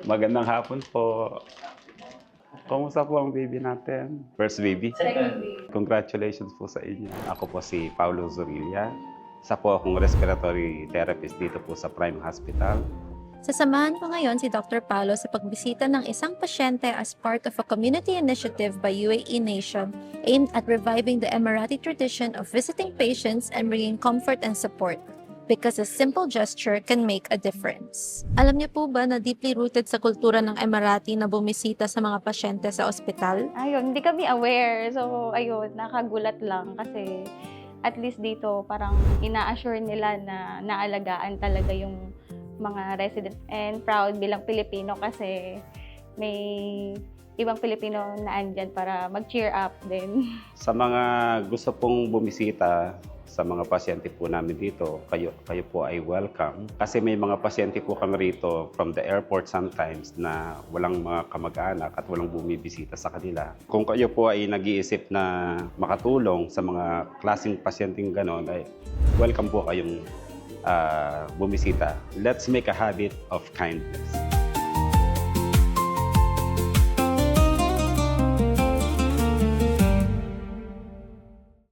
Magandang hapon po. Kumusta po ang baby natin? First baby? Congratulations po sa inyo. Ako po si Paulo Zorilla. Isa po akong respiratory therapist dito po sa Prime Hospital. Sasamahan ko ngayon si Dr. Paulo sa pagbisita ng isang pasyente as part of a community initiative by UAE Nation aimed at reviving the Emirati tradition of visiting patients and bringing comfort and support. Because a simple gesture can make a difference. Alam niyo po ba na deeply rooted sa kultura ng Emirati na bumisita sa mga pasyente sa ospital? Ayun, hindi kami aware. So, ayun, nakagulat lang kasi at least dito parang ina-assure nila na naalagaan talaga yung mga residents, and proud bilang Pilipino kasi may ibang Pilipino na andyan para mag-cheer up din. Sa mga gusto pong bumisita sa mga pasyente po namin dito, kayo po ay welcome. Kasi may mga pasyente po kami rito from the airport sometimes na walang mga kamag-anak at walang bumibisita sa kanila. Kung kayo po ay nag-iisip na makatulong sa mga klaseng pasyenteng ganon, ay welcome po kayong bumisita. Let's make a habit of kindness.